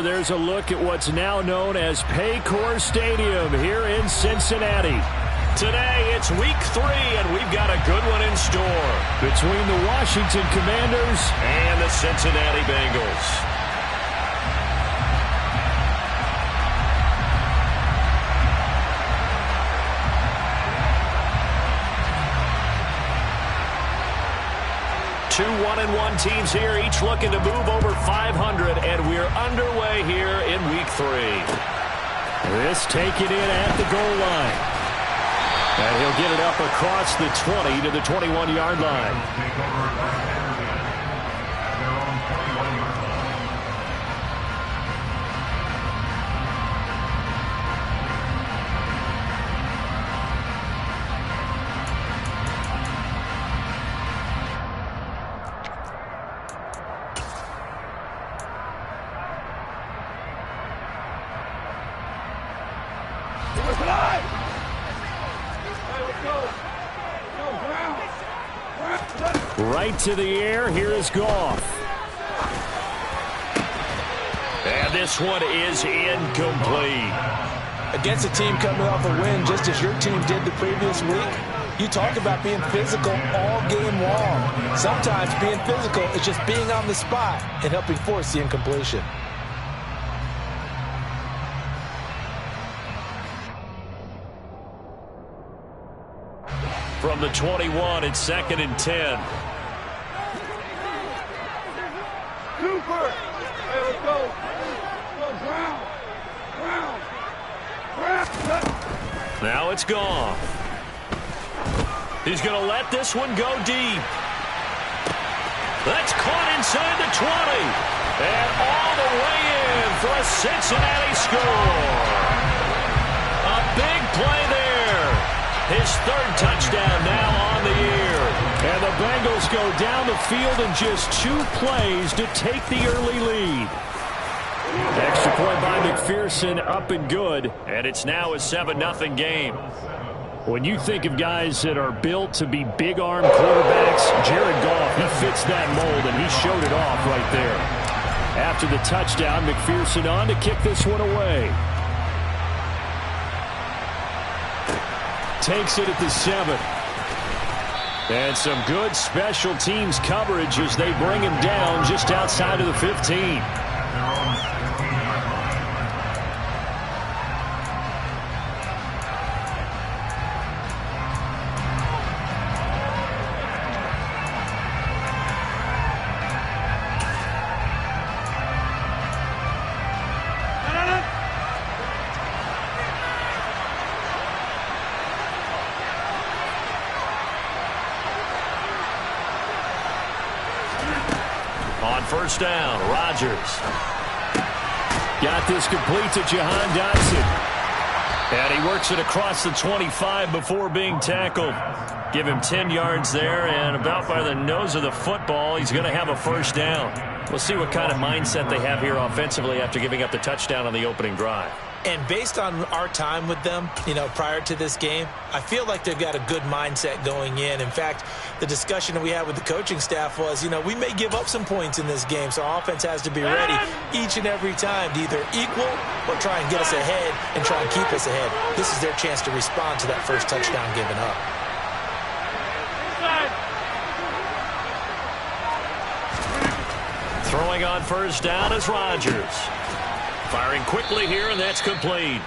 quarter, there's a look at what's now known as Paycor Stadium here in Cincinnati. Today, it's week 3, and we've got a good one in store. Between the Washington Commanders and the Cincinnati Bengals. Two 1-1 teams here, each looking to move over 500, and we're underway here in week 3. This taken in at the goal line. And he'll get it up across the 20 to the 21-yard line. Right to the air. Here is Goff. And this one is incomplete. Against a team coming off a win just as your team did the previous week, you talk about being physical all game long. Sometimes being physical is just being on the spot and helping force the incompletion. From the 21, it's 2nd and 10. Cooper! Hey, let's go! Brown! Now it's gone. He's going to let this one go deep. That's caught inside the 20. And all the way in for a Cincinnati score. A big play there. His 3rd touchdown now on the year. And the Bengals go down the field in just 2 plays to take the early lead. Extra point by McPherson, up and good. And it's now a 7-0 game. When you think of guys that are built to be big-arm quarterbacks, Jared Goff, he fits that mold, and he showed it off right there. After the touchdown, McPherson on to kick this one away. Takes it at the 7. And some good special teams coverage as they bring him down just outside of the 15. First down, Rodgers. Got this complete to Jahan Dotson. And he works it across the 25 before being tackled. Give him 10 yards there, and about by the nose of the football, he's going to have a first down. We'll see what kind of mindset they have here offensively after giving up the touchdown on the opening drive. And based on our time with them, prior to this game, I feel like they've got a good mindset going in. In fact, the discussion that we had with the coaching staff was, we may give up some points in this game, so our offense has to be ready each and every time to either equal or try and get us ahead and try and keep us ahead. This is their chance to respond to that first touchdown given up. Throwing on first down is Rodgers. Firing quickly here, and that's complete.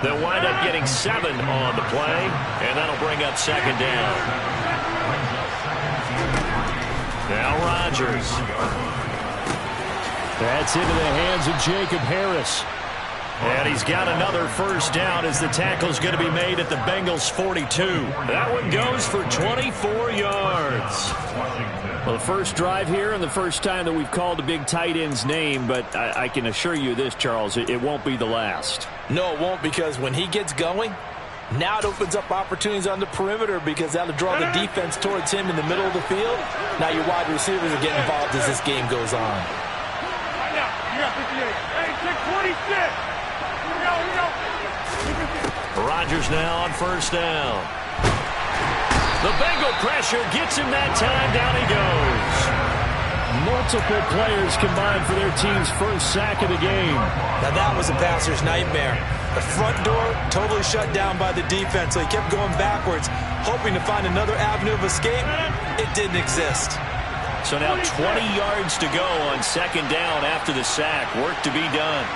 They'll wind up getting 7 on the play, and that'll bring up 2nd down. Now Rodgers. That's into the hands of Jacob Harris. And he's got another first down as the tackle's going to be made at the Bengals' 42. That one goes for 24 yards. Well, the first drive here and the first time that we've called a big tight end's name, but I can assure you this, Charles, it won't be the last. No, it won't, because when he gets going, now it opens up opportunities on the perimeter because that'll draw the defense towards him in the middle of the field. Now your wide receivers are getting involved as this game goes on. You got 58. Hey, take 26. Rodgers now on first down. The Bengal pressure gets him that time. Down he goes. Multiple players combined for their team's first sack of the game. Now that was a passer's nightmare. The front door totally shut down by the defense, so he kept going backwards, hoping to find another avenue of escape. It didn't exist. So now 20 yards to go on second down after the sack. Work to be done.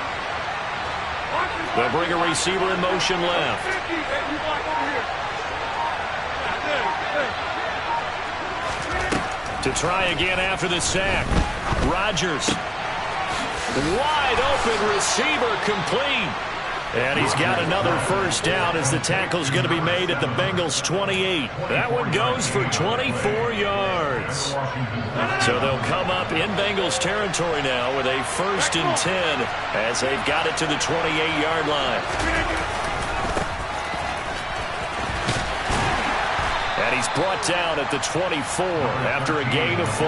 They'll bring a receiver in motion left. To try again after the sack. Rodgers. Wide open receiver, complete. And he's got another first down as the tackle's going to be made at the Bengals' 28. That one goes for 24 yards. So they'll come up in Bengals territory now with a 1st and 10 as they've got it to the 28-yard line. And he's brought down at the 24 after a gain of 4.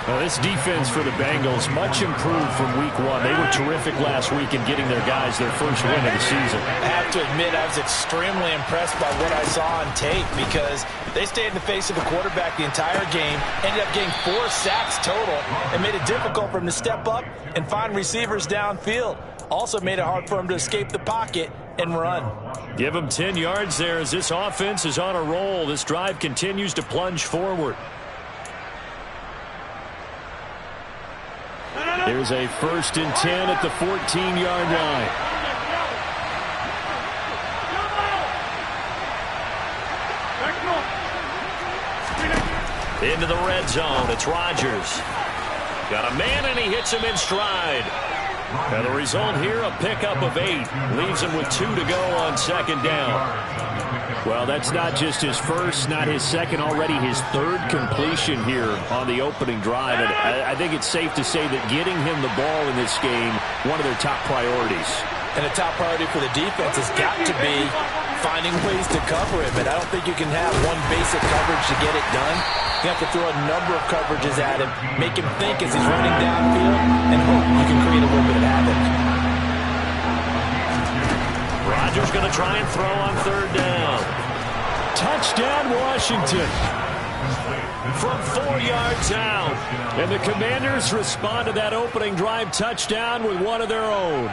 Well, this defense for the Bengals, much improved from week 1. They were terrific last week in getting their guys their first win of the season. I have to admit, I was extremely impressed by what I saw on tape because they stayed in the face of the quarterback the entire game, ended up getting 4 sacks total, and made it difficult for him to step up and find receivers downfield. Also made it hard for him to escape the pocket and run. Give him 10 yards there as this offense is on a roll. This drive continues to plunge forward. Here's a 1st and 10 at the 14-yard line. Into the red zone. It's Rodgers. Got a man, and he hits him in stride. And the result here, a pickup of 8. Leaves him with 2 to go on second down. Well, that's not just his first, not his second, already his 3rd completion here on the opening drive. And I think it's safe to say that getting him the ball in this game, one of their top priorities. And a top priority for the defense has got to be finding ways to cover him. And I don't think you can have one basic coverage to get it done. You have to throw a number of coverages at him, make him think as he's running downfield, and hope you can create a little bit of havoc. Rodgers going to try and throw on 3rd down. Touchdown, Washington. From 4 yards out. And the Commanders respond to that opening drive touchdown with one of their own.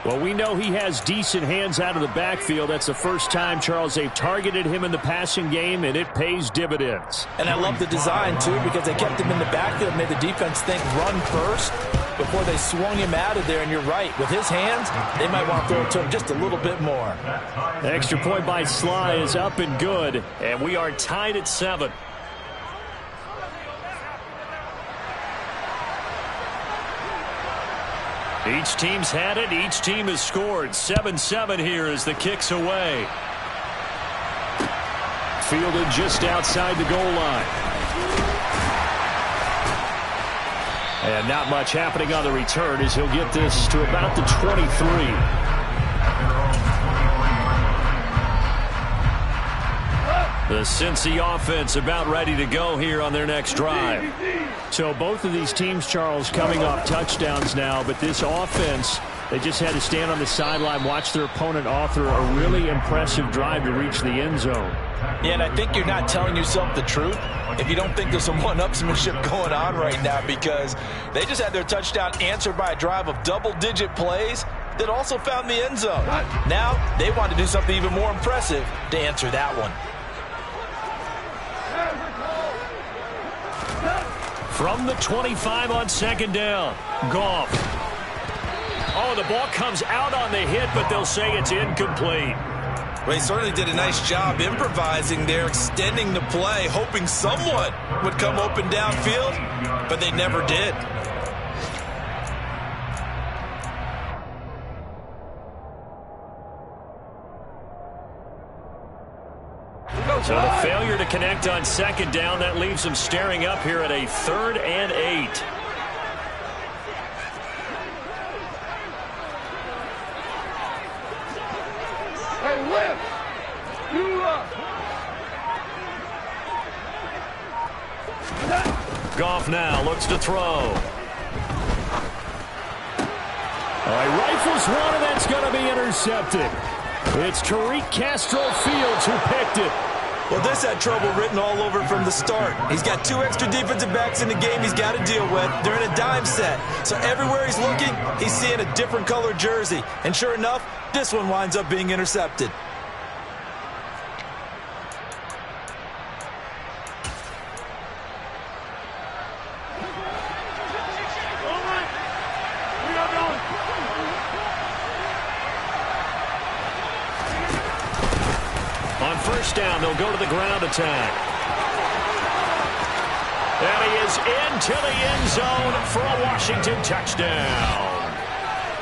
Well, we know he has decent hands out of the backfield. That's the first time, Charles, they've targeted him in the passing game, and it pays dividends. And I love the design, too, because they kept him in the backfield, made the defense think run first before they swung him out of there. And you're right, with his hands, they might want to throw it to him just a little bit more. The extra point by Sly is up and good. And we are tied at 7. Each team's had it. Each team has scored. 7-7 here as the kick's away. Fielded just outside the goal line. And not much happening on the return as he'll get this to about the 23. The Cincy offense about ready to go here on their next drive. So both of these teams, Charles, coming off touchdowns now, but this offense, they just had to stand on the sideline, watch their opponent author a really impressive drive to reach the end zone. Yeah, and I think you're not telling yourself the truth if you don't think there's some one-upsmanship going on right now, because they just had their touchdown answered by a drive of double-digit plays that also found the end zone. Now they want to do something even more impressive to answer that one. From the 25 on second down, Goff. Oh, the ball comes out on the hit, but they'll say it's incomplete. Well, he certainly did a nice job improvising there, extending the play, hoping someone would come open downfield, but they never did. So the failure to connect on second down, that leaves them staring up here at a 3rd and 8. Hey, lift! You Goff now looks to throw. He rifles one, and that's going to be intercepted. It's Tariq Castro Fields who picked it. Well, this had trouble written all over from the start. He's got 2 extra defensive backs in the game he's got to deal with. They're in a dime set. So everywhere he's looking, he's seeing a different color jersey. And sure enough, this one winds up being intercepted. On first down, they'll go to the ground attack. And he is into the end zone for a Washington touchdown.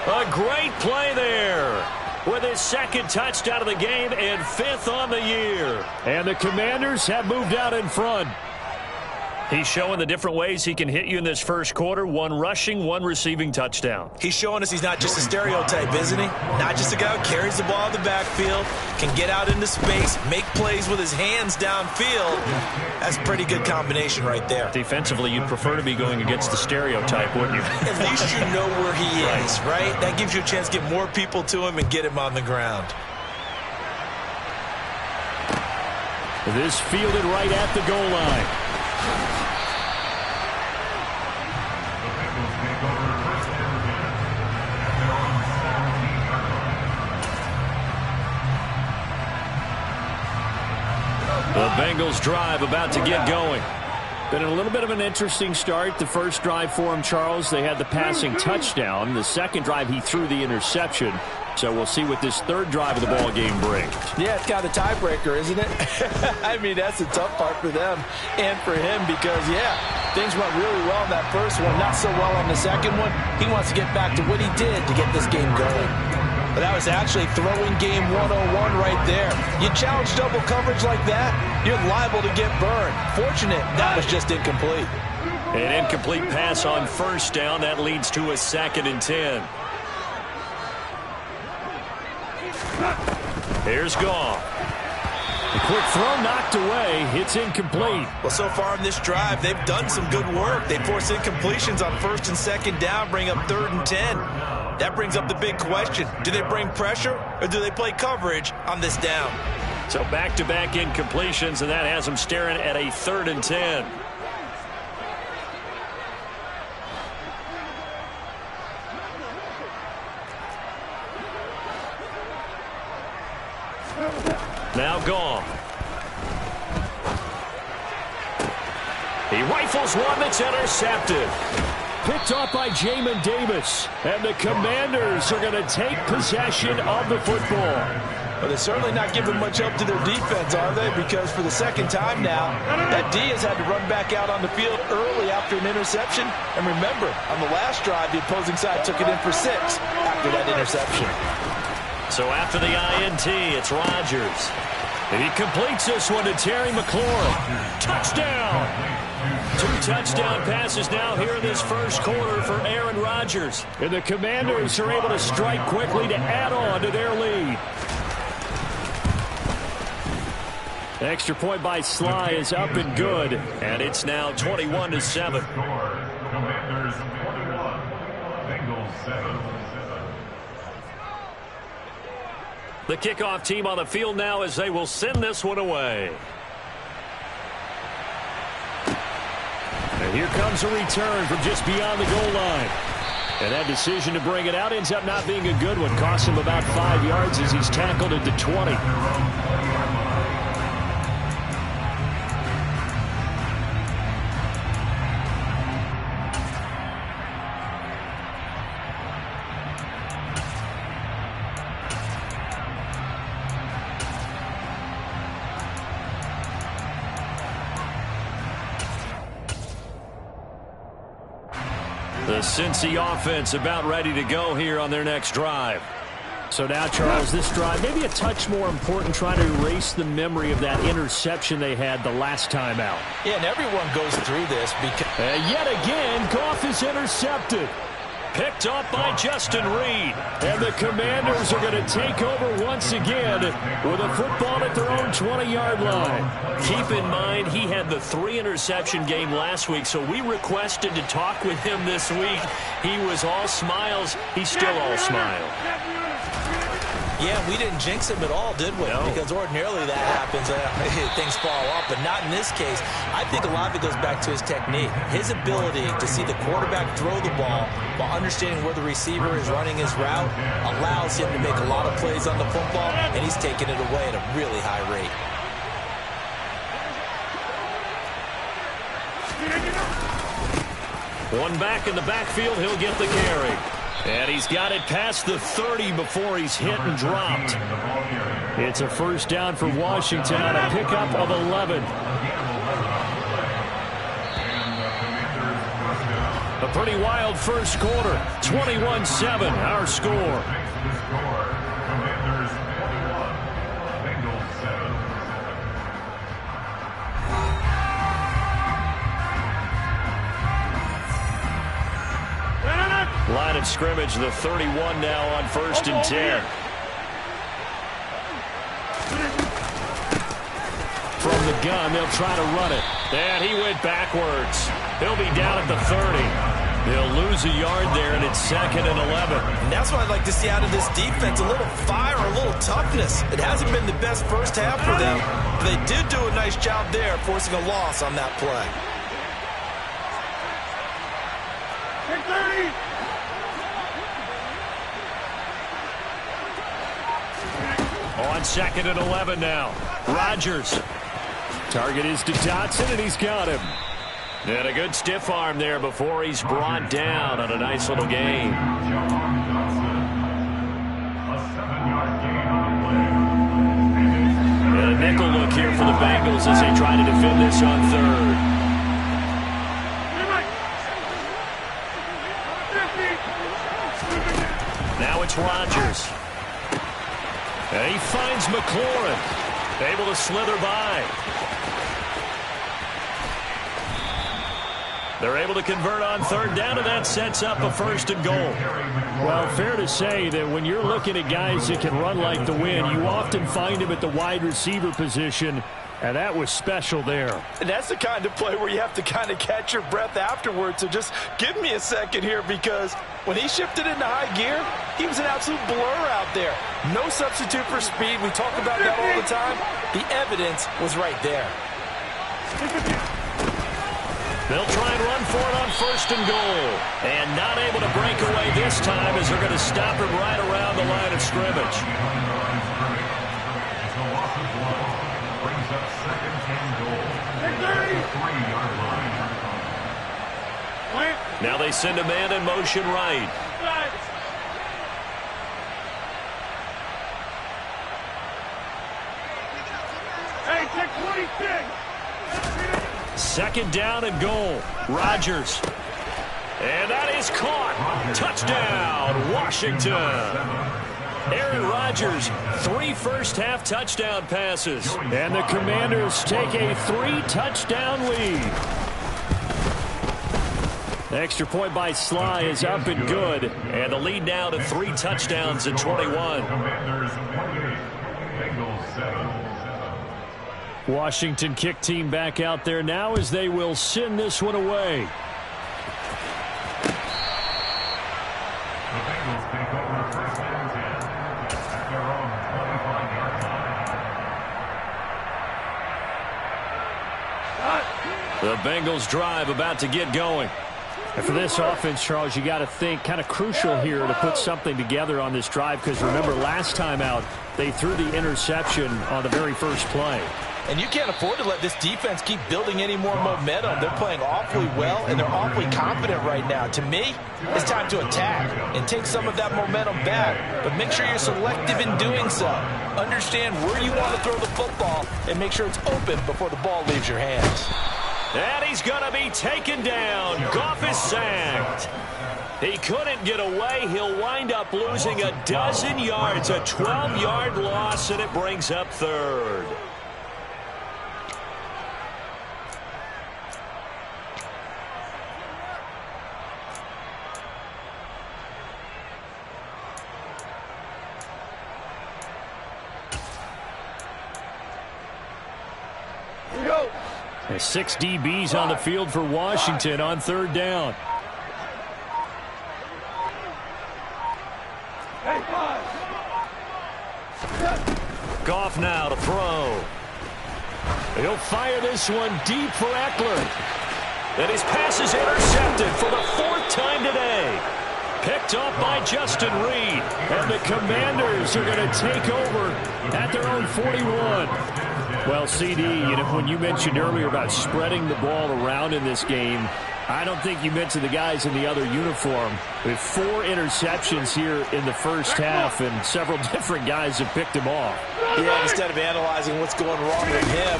A great play there with his 2nd touchdown of the game and 5th on the year. And the Commanders have moved out in front. He's showing the different ways he can hit you in this first quarter. 1 rushing, 1 receiving touchdown. He's showing us he's not just a stereotype, isn't he? Not just a guy who carries the ball in the backfield, can get out into space, make plays with his hands downfield. That's a pretty good combination right there. Defensively, you'd prefer to be going against the stereotype, wouldn't you? At least you know where he is, right? That gives you a chance to get more people to him and get him on the ground. This fielded right at the goal line. The Bengals drive about to get going. Been a little bit of an interesting start. The first drive for him, Charles, they had the passing touchdown. The second drive, he threw the interception. So we'll see what this 3rd drive of the ball game brings. Yeah, it's kind of a tiebreaker, isn't it? I mean, that's the tough part for them and for him because, yeah, things went really well in that first one, not so well on the second one. He wants to get back to what he did to get this game going. But that was actually throwing game 101 right there. You challenge double coverage like that, you're liable to get burned. Fortunate, that was just incomplete. An incomplete pass on first down. That leads to a 2nd and 10. Here's Goff. A quick throw knocked away. It's incomplete. Well, so far in this drive, they've done some good work. They force incompletions on 1st and 2nd down, bring up 3rd and 10. That brings up the big question. Do they bring pressure or do they play coverage on this down? So back-to-back incompletions, and that has them staring at a 3rd and 10. Now Goff. He rifles one that's intercepted. Picked off by Jamin Davis. And the Commanders are going to take possession of the football. Well, they're certainly not giving much help to their defense, are they? Because for the 2nd time now, that D has had to run back out on the field early after an interception. And remember, on the last drive, the opposing side took it in for 6 after that interception. So after the INT, it's Rodgers. And he completes this one to Terry McLaurin. Touchdown! 2 touchdown passes now here in this first quarter for Aaron Rodgers. And the Commanders are able to strike quickly to add on to their lead. Extra point by Sly is up and good. And it's now 21-7. Commanders 21, Bengals 7. The kickoff team on the field now as they will send this one away. And here comes a return from just beyond the goal line. And that decision to bring it out ends up not being a good one. Cost him about 5 yards as he's tackled at the 20. The Cincy offense about ready to go here on their next drive. So now, Charles, this drive maybe a touch more important, trying to erase the memory of that interception they had the last time out. Yeah, and everyone goes through this because... And yet again, Goff is intercepted. Picked up by Justin Reed. And the Commanders are going to take over once again with a football at their own 20-yard line. Keep in mind, he had the 3-interception game last week, so we requested to talk with him this week. He was all smiles. He's still all smile. Yeah, we didn't jinx him at all, did we? No. Because ordinarily that happens. Things fall off, but not in this case. I think a lot of it goes back to his technique. His ability to see the quarterback throw the ball while understanding where the receiver is running his route allows him to make a lot of plays on the football, and he's taking it away at a really high rate. One back in the backfield, he'll get the carry. And he's got it past the 30 before he's hit and dropped. It's a first down for Washington on a pickup of 11. A pretty wild first quarter. 21-7, our score. Line of scrimmage, the 31 now on 1st and 10. From the gun, they'll try to run it. And he went backwards. He'll be down at the 30. He'll lose a yard there, and it's 2nd and 11. And that's what I'd like to see out of this defense, a little fire, a little toughness. It hasn't been the best first half for them, but they did do a nice job there, forcing a loss on that play. On 2nd and 11 now. Rodgers. Target is to Dotson, and he's got him. And a good stiff arm there before he's brought down on a nice little gain. And a nickel look here for the Bengals as they try to defend this on 3rd. Now it's Rodgers. And he finds McLaurin, able to slither by. They're able to convert on 3rd down, and that sets up a 1st and goal. Well, fair to say that when you're looking at guys that can run like the wind, you often find them at the wide receiver position, and that was special there. And that's the kind of play where you have to kind of catch your breath afterwards. So just give me a second here, because when he shifted into high gear, he was an absolute blur out there. No substitute for speed. We talk about that all the time. The evidence was right there. They'll try and run for it on 1st and goal. And not able to break away this time as they're going to stop him right around the line of scrimmage. Now they send a man in motion right. Hey, take 26. 2nd down and goal. Rodgers. And that is caught. Touchdown, Washington. Aaron Rodgers, 3 first-half touchdown passes. And the Commanders take a 3-touchdown lead. The extra point by Sly is up and good. And the lead now to 3 touchdowns at 21. Washington kick team back out there now as they will send this one away. The Bengals drive about to get going. And for this offense, Charles, you got to think kind of crucial here to put something together on this drive, because remember last time out they threw the interception on the very first play. And you can't afford to let this defense keep building any more momentum. They're playing awfully well, and they're awfully confident right now. To me, it's time to attack and take some of that momentum back. But make sure you're selective in doing so. Understand where you want to throw the football and make sure it's open before the ball leaves your hands. And he's going to be taken down. Goff is sacked. He couldn't get away. He'll wind up losing a dozen yards, a 12-yard loss, and it brings up 3rd. The 6 DBs on the field for Washington on 3rd down. Goff now to throw. He'll fire this one deep for Eckler. And his pass is intercepted for the 4th time today. Picked up by Justin Reed. And the Commanders are going to take over at their own 41. Well, CD, when you mentioned earlier about spreading the ball around in this game, I don't think you mentioned the guys in the other uniform. With 4 interceptions here in the first half, and several different guys have picked him off. Yeah, instead of analyzing what's going wrong with him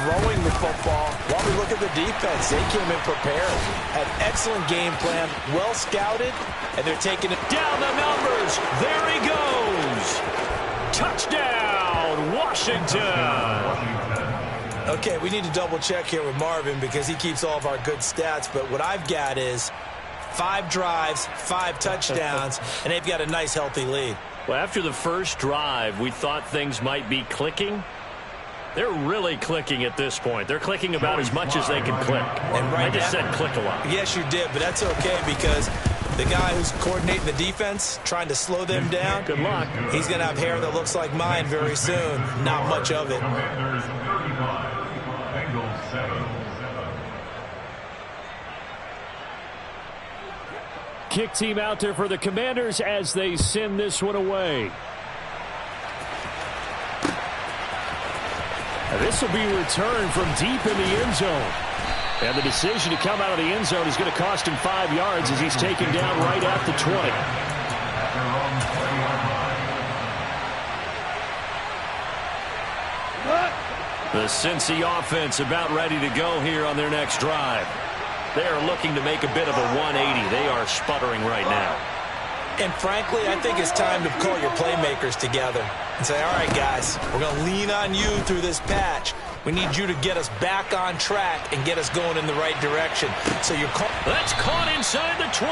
throwing the football, while we look at the defense, they came in prepared. Had excellent game plan, well scouted, and they're taking it down the numbers. There he goes. Touchdown, Washington. Okay, we need to double check here with Marvin because he keeps all of our good stats, but what I've got is 5 drives, 5 touchdowns, and they've got a nice healthy lead. Well, after the first drive, we thought things might be clicking. They're really clicking at this point. They're clicking about as much as they can click. And right I just said click a lot. Yes, you did, but that's okay because the guy who's coordinating the defense, trying to slow them down, good luck. He's going to have hair that looks like mine very soon. Not much of it. Kick team out there for the Commanders as they send this one away. This will be returned from deep in the end zone. And the decision to come out of the end zone is going to cost him 5 yards as he's taken down right at the 20. The Cincy offense about ready to go here on their next drive. They are looking to make a bit of a 180. They are sputtering right now. And frankly, I think it's time to call your playmakers together and say, all right, guys, we're going to lean on you through this patch. We need you to get us back on track and get us going in the right direction. So you're that's caught inside the 20.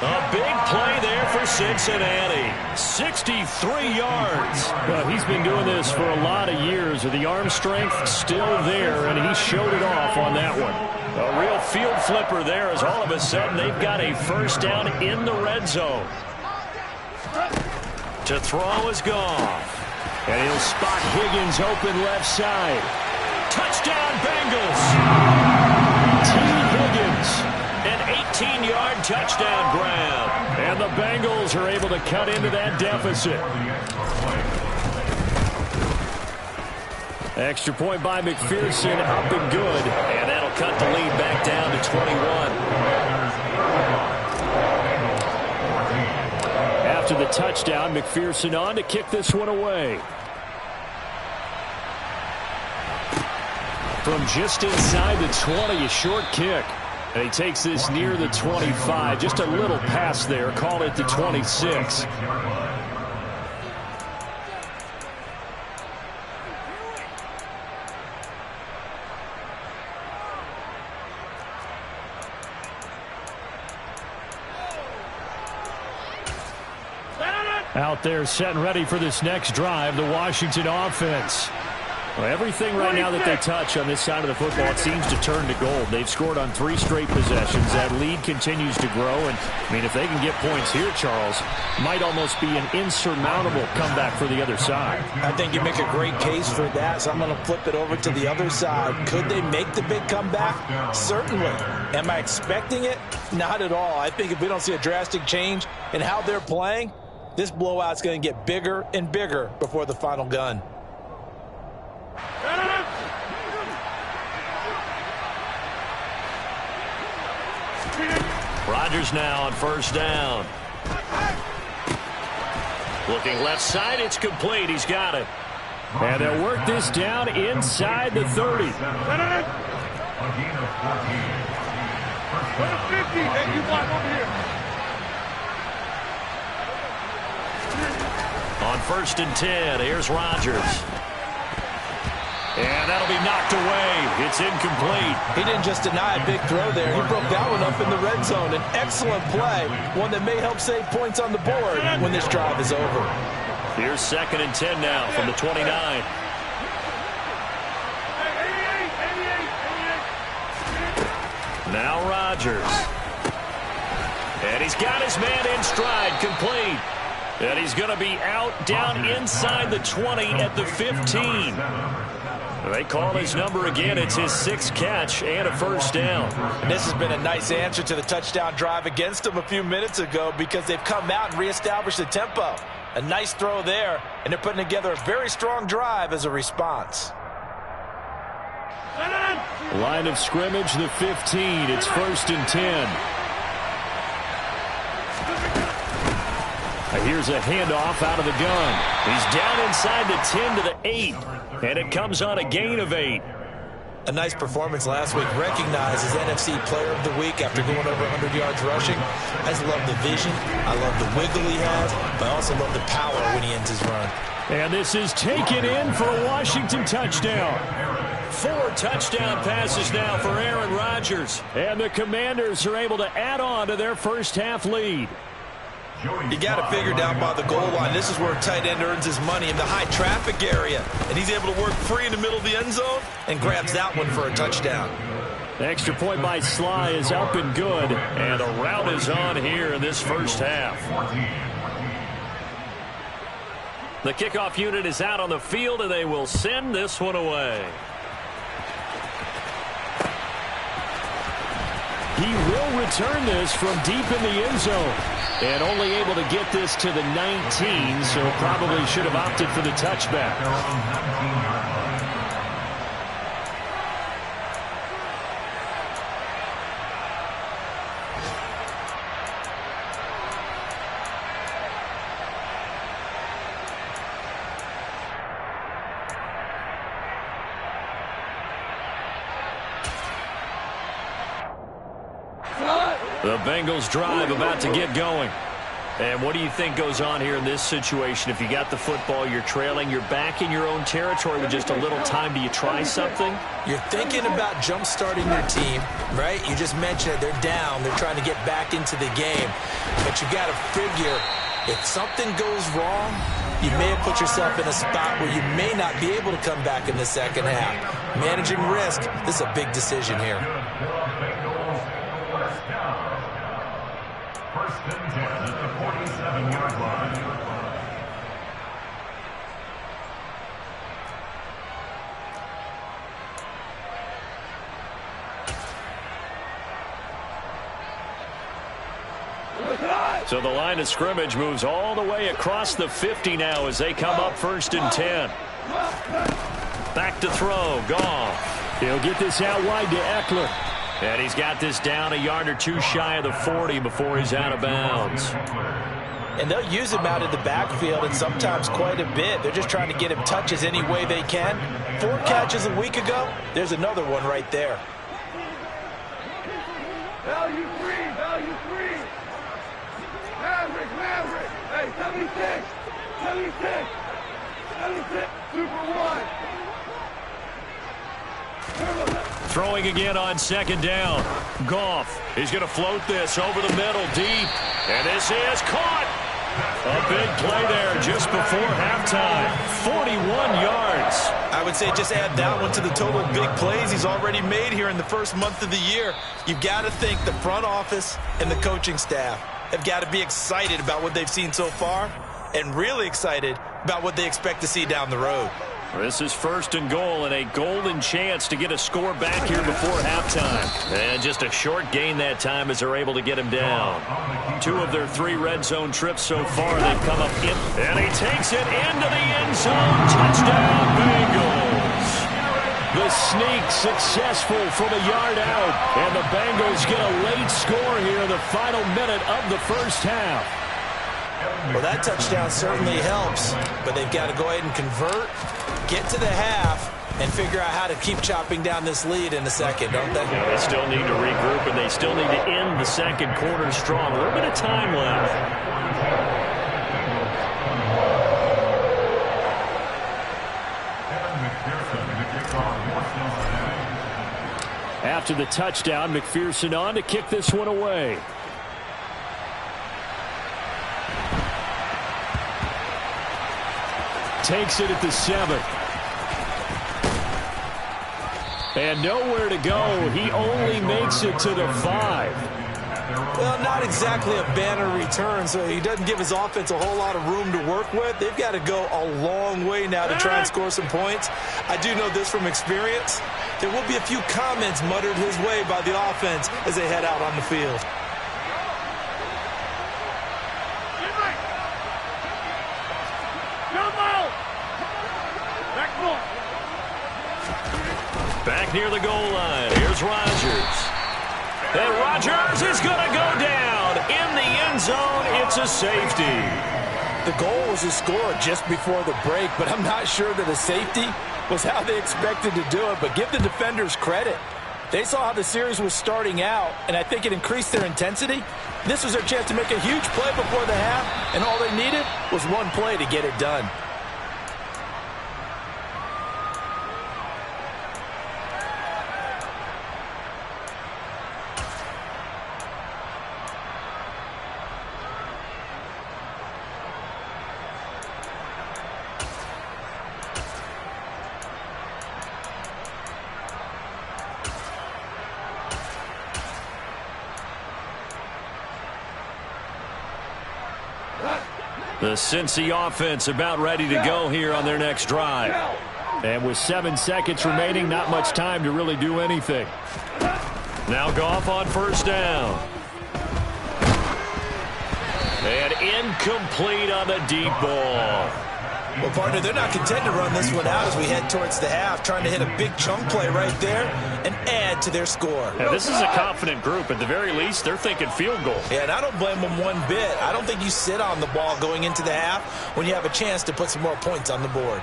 A big play there for Cincinnati. 63 yards. Well, he's been doing this for a lot of years with the arm strength still there, and he showed it off on that one. A real field flipper there as all of a sudden they've got a first down in the red zone. To throw is Goff. And he'll spot Higgins open left side. Touchdown Bengals. T. Higgins. An 18-yard touchdown grab. And the Bengals are able to cut into that deficit. Extra point by McPherson, up and good. And that'll cut the lead back down to 21. After the touchdown, McPherson on to kick this one away. From just inside the 20, a short kick. And he takes this near the 25. Just a little pass there. Call it the 26. Out there setting ready for this next drive, the Washington offense. Well, everything right now that they touch on this side of the football, it seems to turn to gold. They've scored on 3 straight possessions. That lead continues to grow. And, I mean, if they can get points here, Charles, might almost be an insurmountable comeback for the other side. I think you make a great case for that, so I'm going to flip it over to the other side. Could they make the big comeback? Certainly. Am I expecting it? Not at all. I think if we don't see a drastic change in how they're playing, this blowout's going to get bigger and bigger before the final gun. Rodgers now on first down. Looking left side, it's complete. He's got it. And they'll work this down inside the 30. On first and 10, here's Rodgers. And that'll be knocked away. It's incomplete. He didn't just deny a big throw there. He broke that one up in the red zone. An excellent play, one that may help save points on the board when this drive is over. Here's second and 10 now from the 29. Now Rodgers. And he's got his man in stride, complete. And he's going to be out down inside the 20 at the 15. They call his number again. It's his 6th catch and a first down. And this has been a nice answer to the touchdown drive against them a few minutes ago because they've come out and reestablished the tempo. A nice throw there, and they're putting together a very strong drive as a response. Line of scrimmage, the 15. It's 1st and 10. Here's a handoff out of the gun. He's down inside the 10 to the 8, and it comes on a gain of 8. A nice performance last week, recognized as NFC Player of the Week after going over 100 yards rushing. I just love the vision. I love the wiggle he has, but I also love the power when he ends his run. And this is taken in for a Washington touchdown. 4 touchdown passes now for Aaron Rodgers. And the Commanders are able to add on to their first half lead. You got to figure down by the goal line. This is where a tight end earns his money in the high traffic area. And he's able to work free in the middle of the end zone and grabs that one for a touchdown. The extra point by Sly is up and good. And a route is on here in this first half. The kickoff unit is out on the field, and they will send this one away. He will return this from deep in the end zone. And only able to get this to the 19, so probably should have opted for the touchback. The Bengals drive about to get going. And what do you think goes on here in this situation? If you got the football, you're trailing, you're back in your own territory with just a little time. Do you try something? You're thinking about jump-starting your team, right? You just mentioned it. They're down. They're trying to get back into the game. But you got to figure if something goes wrong, you may have put yourself in a spot where you may not be able to come back in the second half. Managing risk, this is a big decision here. So the line of scrimmage moves all the way across the 50 now as they come up 1st and 10. Back to throw. Goff. He'll get this out wide to Eckler. And he's got this down a yard or two shy of the 40 before he's out of bounds. And they'll use him out of the backfield, and sometimes quite a bit. They're just trying to get him touches any way they can. 4 catches a week ago. There's another one right there. Value free, value free. Maverick. Hey, 76. Super 1. Throwing again on 2nd down. Goff. He's going to float this over the middle deep. And this is caught. A big play there just before halftime. 41 yards. I would say just add that one to the total of big plays he's already made here in the first month of the year. You've got to think the front office and the coaching staff have got to be excited about what they've seen so far and really excited about what they expect to see down the road. This is 1st and goal and a golden chance to get a score back here before halftime. And just a short gain that time as they're able to get him down. 2 of their 3 red zone trips so far, they've come up in. And he takes it into the end zone. Touchdown, Bengals. The sneak successful from a yard out. And the Bengals get a late score here in the final minute of the first half. Well, that touchdown certainly helps, but they've got to go ahead and convert, get to the half, and figure out how to keep chopping down this lead in the second, don't they? Yeah, they still need to regroup, and they still need to end the second quarter strong. A little bit of time left. After the touchdown, McPherson on to kick this one away. Takes it at the 7. And nowhere to go. He only makes it to the 5. Well, not exactly a banner return, so he doesn't give his offense a whole lot of room to work with. They've got to go a long way now to try and score some points. I do know this from experience. There will be a few comments muttered his way by the offense as they head out on the field. Back near the goal line. Here's Rodgers. And Rodgers is going to go down. In the end zone, it's a safety. The goal was a score just before the break, but I'm not sure that a safety was how they expected to do it. But give the defenders credit. They saw how the series was starting out, and I think it increased their intensity. This was their chance to make a huge play before the half, and all they needed was one play to get it done. The Cincy offense about ready to go here on their next drive. And with 7 seconds remaining, not much time to really do anything. Now Goff on first down. And incomplete on the deep ball. Well, partner, they're not content to run this one out as we head towards the half, trying to hit a big chunk play right there and add to their score. Now, this is a confident group. At the very least, they're thinking field goal. Yeah, and I don't blame them one bit. I don't think you sit on the ball going into the half when you have a chance to put some more points on the board.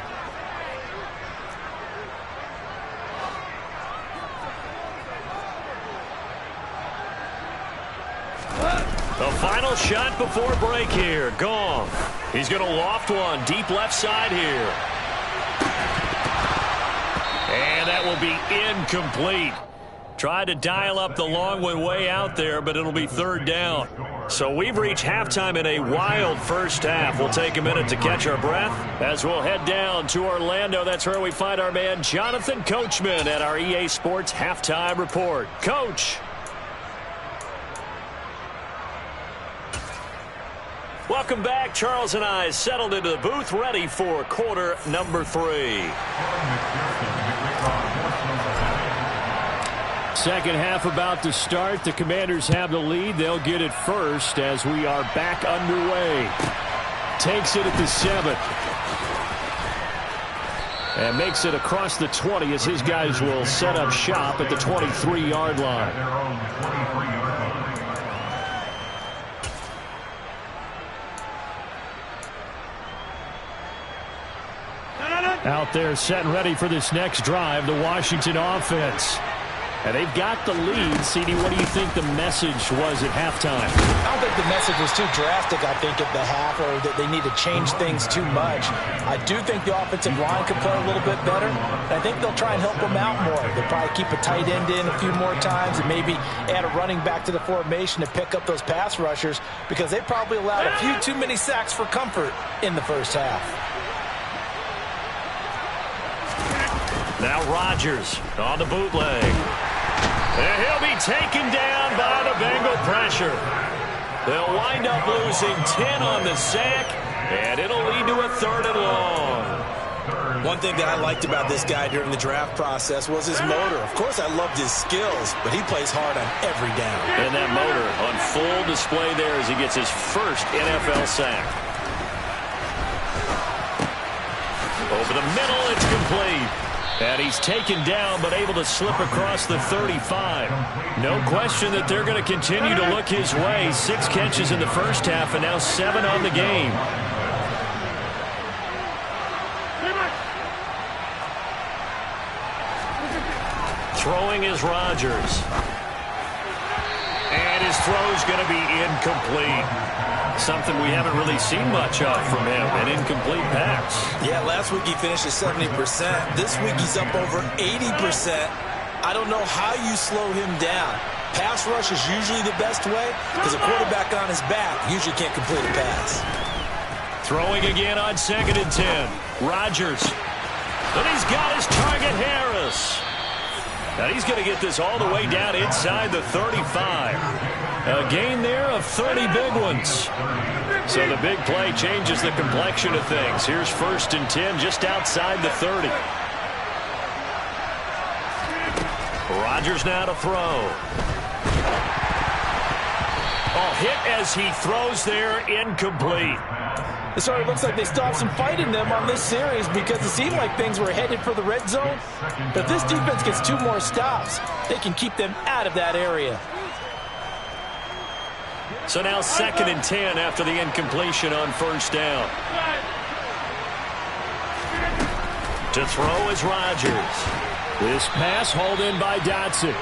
The final shot before break here. Goff. He's going to loft one deep left side here. And that will be incomplete. Tried to dial up the long one way out there, but it'll be third down. So we've reached halftime in a wild first half. We'll take a minute to catch our breath as we'll head down to Orlando. That's where we find our man Jonathan Coachman at our EA Sports Halftime Report. Coach. Welcome back. Charles and I settled into the booth, ready for quarter number 3. Second half about to start. The Commanders have the lead. They'll get it first as we are back underway. Takes it at the 7. And makes it across the 20 as his guys will set up shop at the 23-yard line. Out there set and ready for this next drive, the Washington offense. And they've got the lead. CD, what do you think the message was at halftime? I don't think the message was too drastic, I think, at the half, or that they need to change things too much. I do think the offensive line could play a little bit better. And I think they'll try and help them out more. They'll probably keep a tight end in a few more times and maybe add a running back to the formation to pick up those pass rushers, because they probably allowed a few too many sacks for comfort in the first half. Now Rodgers on the bootleg. And he'll be taken down by the Bengal pressure. They'll wind up losing 10 on the sack, and it'll lead to a 3rd and long. One thing that I liked about this guy during the draft process was his motor. Of course, I loved his skills, but he plays hard on every down. And that motor on full display there as he gets his first NFL sack. Over the middle, it's complete. And he's taken down, but able to slip across the 35. No question that they're going to continue to look his way. 6 catches in the first half, and now 7 on the game. Throwing is Rodgers. And his throw's going to be incomplete. Something we haven't really seen much of from him, an incomplete pass. Yeah, last week he finished at 70%. This week he's up over 80%. I don't know how you slow him down. Pass rush is usually the best way, because a quarterback on his back usually can't complete a pass. Throwing again on 2nd and 10. Rodgers. And he's got his target, Harris. And he's going to get this all the way down inside the 35. A gain there of 30 big ones. So the big play changes the complexion of things. Here's 1st and 10 just outside the 30. Rodgers now to throw. Hit as he throws there, incomplete. It sort of looks like they stopped some fight in them on this series because it seemed like things were headed for the red zone. But if this defense gets 2 more stops, they can keep them out of that area. So now 2nd and 10 after the incompletion on 1st down. To throw is Rodgers. This pass hauled in by Dotson.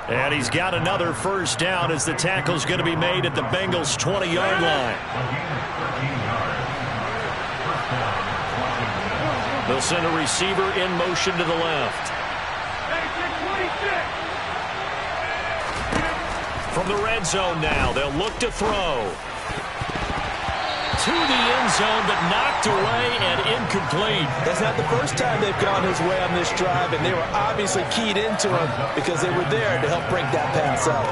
And he's got another 1st down as the tackle's going to be made at the Bengals' 20-yard line. They'll send a receiver in motion to the left. From the red zone now, they'll look to throw. To the end zone, but knocked away and incomplete. That's not the first time they've gone his way on this drive, and they were obviously keyed into him because they were there to help break that pass up.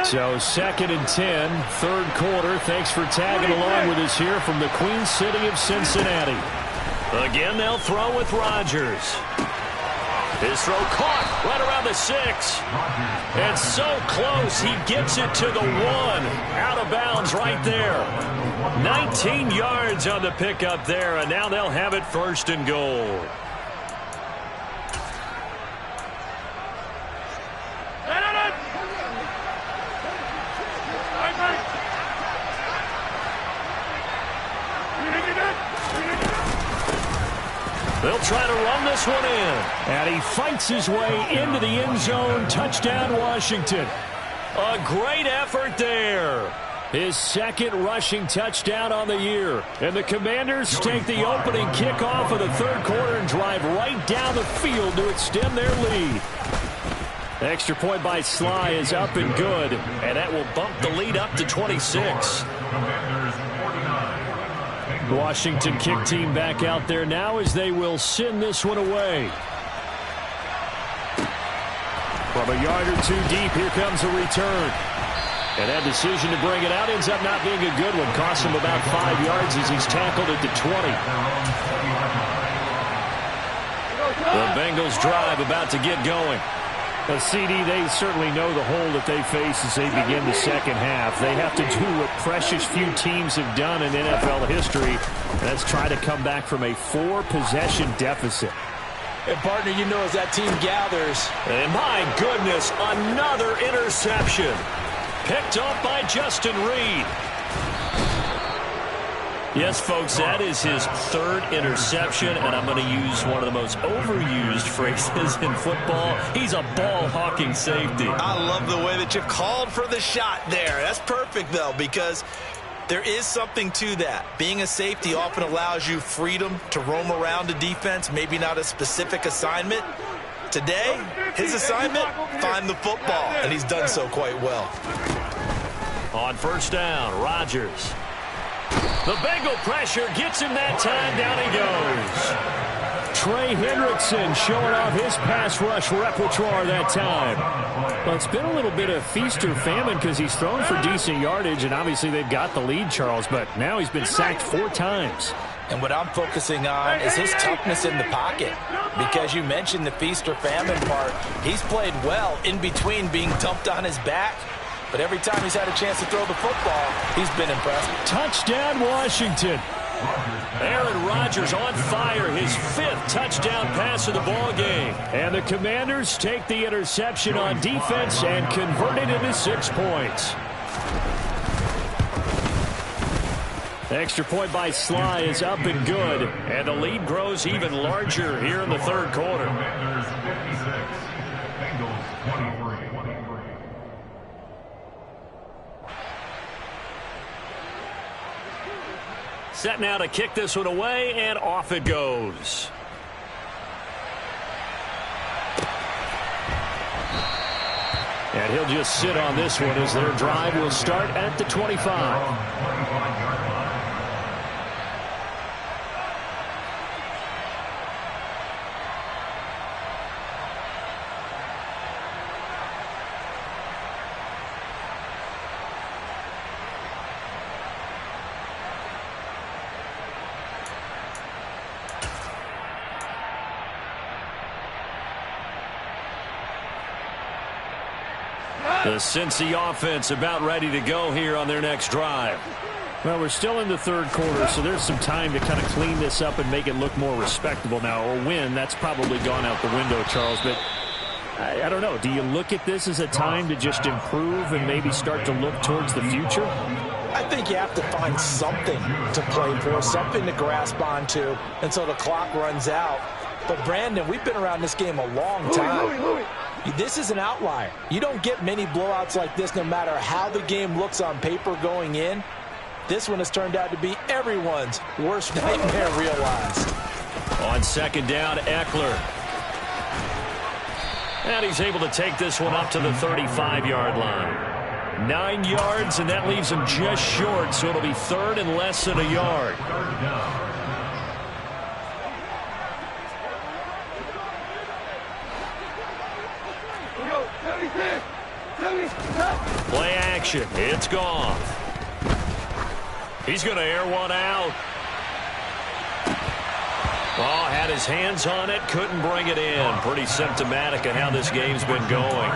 So 2nd and 10, 3rd quarter. Thanks for tagging along with us here from the Queen City of Cincinnati. Again, they'll throw with Rodgers. His throw caught right around the 6. And so close, he gets it to the 1. Out of bounds right there. 19 yards on the pickup there, and now they'll have it 1st and goal. They'll try to run this one in. And he fights his way into the end zone. Touchdown, Washington. A great effort there. His 2nd rushing touchdown on the year. And the Commanders take the opening kickoff of the 3rd quarter and drive right down the field to extend their lead. Extra point by Sly is up and good. And that will bump the lead up to 26. Washington kick team back out there now as they will send this one away. From a yard or 2 deep, here comes a return. And that decision to bring it out ends up not being a good one. Cost him about 5 yards as he's tackled at the 20. The Bengals drive about to get going. CD, they certainly know the hole that they face as they begin the 2nd half. They have to do what precious few teams have done in NFL history. That's try to come back from a 4-possession deficit. And, partner, you know as that team gathers. And, my goodness, another interception. Picked off by Justin Reed. Yes, folks, that is his 3rd interception, and I'm going to use one of the most overused phrases in football. He's a ball-hawking safety. I love the way that you called for the shot there. That's perfect, though, because there is something to that. Being a safety often allows you freedom to roam around a defense, maybe not a specific assignment. Today, his assignment, find the football, and he's done so quite well. On 1st down, Rodgers. The Bengal pressure gets him that time. Down he goes. Trey Hendrickson showing off his pass rush repertoire that time. Well, it's been a little bit of feast or famine because he's thrown for decent yardage, and obviously they've got the lead, Charles, but now he's been sacked 4 times. And what I'm focusing on is his toughness in the pocket. Because you mentioned the feast or famine part. He's played well in between being dumped on his back. But every time he's had a chance to throw the football, he's been impressive. Touchdown, Washington. Aaron Rodgers on fire, his 5th touchdown pass of the ball game. And the Commanders take the interception on defense and convert it into 6 points. Extra point by Sly is up and good. And the lead grows even larger here in the 3rd quarter. Set now to kick this one away, and off it goes. And he'll just sit on this one as their drive will start at the 25. The Cincy offense about ready to go here on their next drive. Well, we're still in the third quarter, so there's some time to kind of clean this up and make it look more respectable now. A win, that's probably gone out the window, Charles. But I don't know. Do you look at this as a time to just improve and maybe start to look towards the future? I think you have to find something to play for, something to grasp onto until the clock runs out. But, Brandon, we've been around this game a long time. This is an outlier. You don't get many blowouts like this no matter how the game looks on paper going in. This one has turned out to be everyone's worst nightmare realized. On second down, Eckler. And he's able to take this one up to the 35-yard line. 9 yards, and that leaves him just short, so it'll be third and less than a yard. Play action. It's gone. He's going to air one out. Oh, had his hands on it. Couldn't bring it in. Pretty symptomatic of how this game's been going.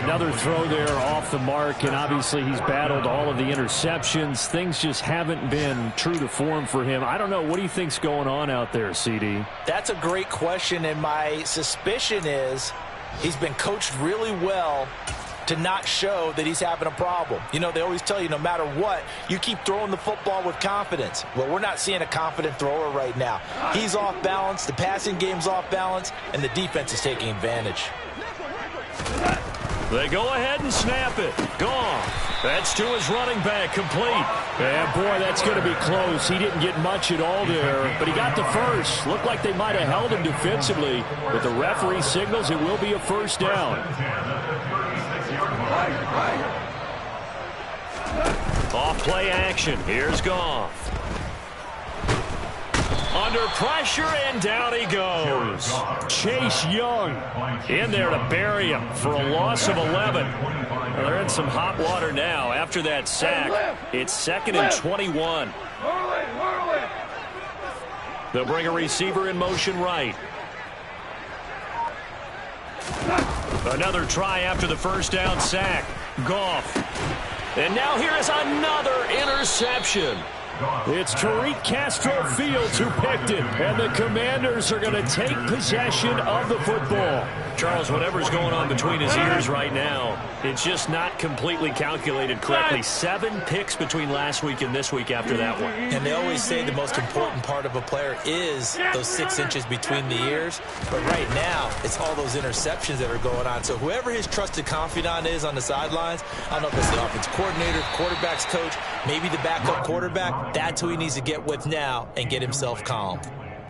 Another throw there off the mark, and obviously he's battled all of the interceptions. Things just haven't been true to form for him. I don't know. What do you think's going on out there, CD? That's a great question, and my suspicion is he's been coached really well to not show that he's having a problem. You know, they always tell you no matter what, you keep throwing the football with confidence. Well, we're not seeing a confident thrower right now. He's off balance, the passing game's off balance, and the defense is taking advantage. They go ahead and snap it. Gone. That's to his running back, complete. Yeah, boy, that's going to be close. He didn't get much at all there, but he got the first. Looked like they might have held him defensively, but the referee signals it will be a first down. Off play action. Here's Goff. Under pressure, and down he goes. Chase Young in there to bury him for a loss of 11. Well, they're in some hot water now after that sack. It's 2nd and 21. They'll bring a receiver in motion right. Another try after the first down sack. Goff. And now here is another interception. It's Tariq Castro Fields who picked it, and the Commanders are going to take possession of the football. Charles, whatever's going on between his ears right now, it's just not completely calculated correctly. 7 picks between last week and this week after that one. And they always say the most important part of a player is those 6 inches between the ears. But right now, it's all those interceptions that are going on. So whoever his trusted confidant is on the sidelines, I don't know if it's the offense coordinator, quarterback's coach, maybe the backup quarterback, that's who he needs to get with now and get himself calm.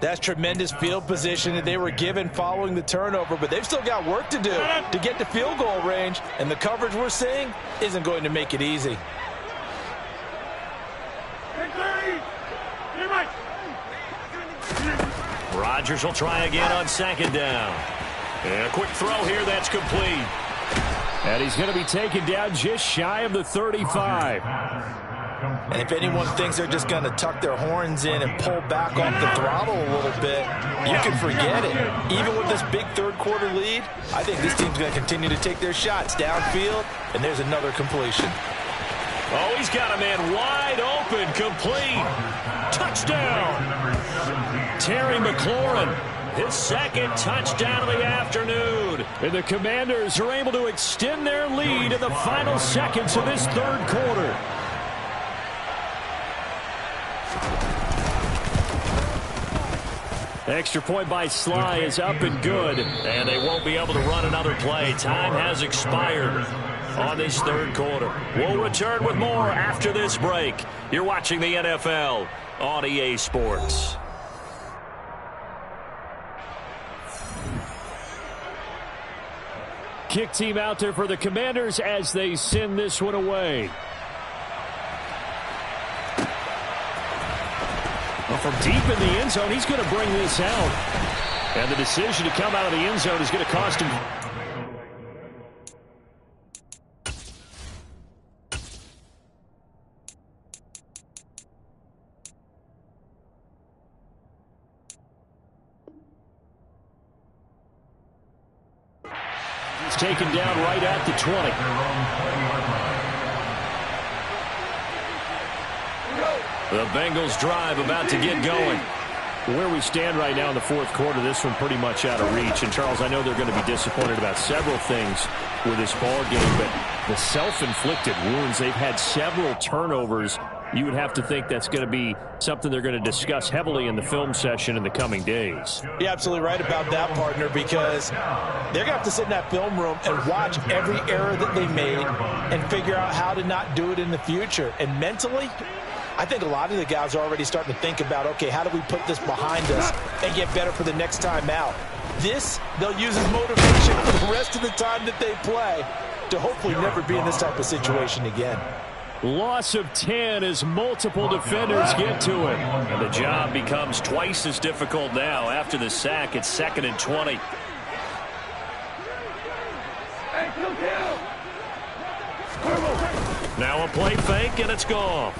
That's tremendous field position that they were given following the turnover, but they've still got work to do to get to field goal range, and the coverage we're seeing isn't going to make it easy. Rodgers will try again on 2nd down. And a quick throw here that's complete. And he's going to be taken down just shy of the 35. And if anyone thinks they're just going to tuck their horns in and pull back off the throttle a little bit, you can forget it. Even with this big third-quarter lead, I think this team's going to continue to take their shots downfield, and there's another completion. Oh, he's got a man wide open, complete. Touchdown. Terry McLaurin, his 2nd touchdown of the afternoon. And the Commanders are able to extend their lead in the final seconds of this third quarter. Extra point by Sly is up and good. And they won't be able to run another play. Time has expired on this third quarter. We'll return with more after this break. You're watching the NFL on EA Sports. kick team out there for the Commanders as they send this one away. Well, from deep in the end zone, he's going to bring this out. And the decision to come out of the end zone is going to cost him. He's taken down right at the 20. The Bengals drive about to get going. Where we stand right now in the fourth quarter, this one pretty much out of reach. And, Charles, I know they're going to be disappointed about several things with this ball game, but the self-inflicted wounds, they've had several turnovers. You would have to think that's going to be something they're going to discuss heavily in the film session in the coming days. You're absolutely right about that, partner, because they're going to have to sit in that film room and watch every error that they made and figure out how to not do it in the future. And mentally, I think a lot of the guys are already starting to think about, okay, how do we put this behind us and get better for the next time out? This, they'll use as motivation for the rest of the time that they play to hopefully never be in this type of situation again. Loss of 10 as multiple defenders get to it. And the job becomes twice as difficult now. After the sack, it's 2nd and 20. Now a play fake, and it's gone.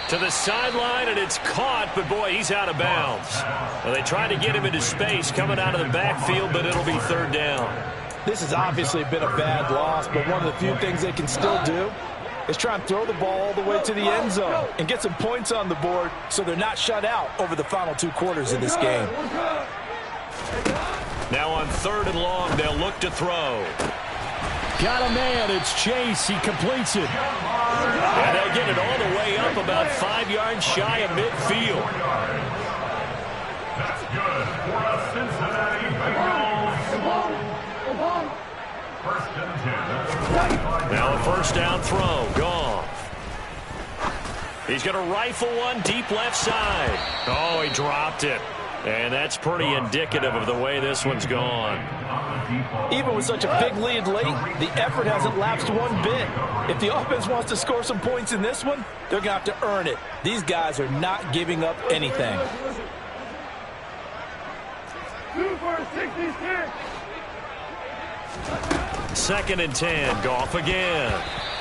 To the sideline, and it's caught, but boy, he's out of bounds. Well, they tried to get him into space coming out of the backfield, but it'll be 3rd down. This has obviously been a bad loss, but one of the few things they can still do is try and throw the ball all the way to the end zone and get some points on the board so they're not shut out over the final 2 quarters of this game. Now on 3rd and long, they'll look to throw. Got a man. It's Chase. He completes it. And they'll get it all the way up about 5 yards shy of midfield. That's good for a Cincinnati Bengals. First and 10. Now a 1st down throw. Goff. He's going to rifle one deep left side. Oh, he dropped it. And that's pretty indicative of the way this one's gone. Even with such a big lead late, the effort hasn't lapsed one bit. If the offense wants to score some points in this one, they're going to have to earn it. These guys are not giving up anything. 2 for 66. 2nd and 10. Goff again.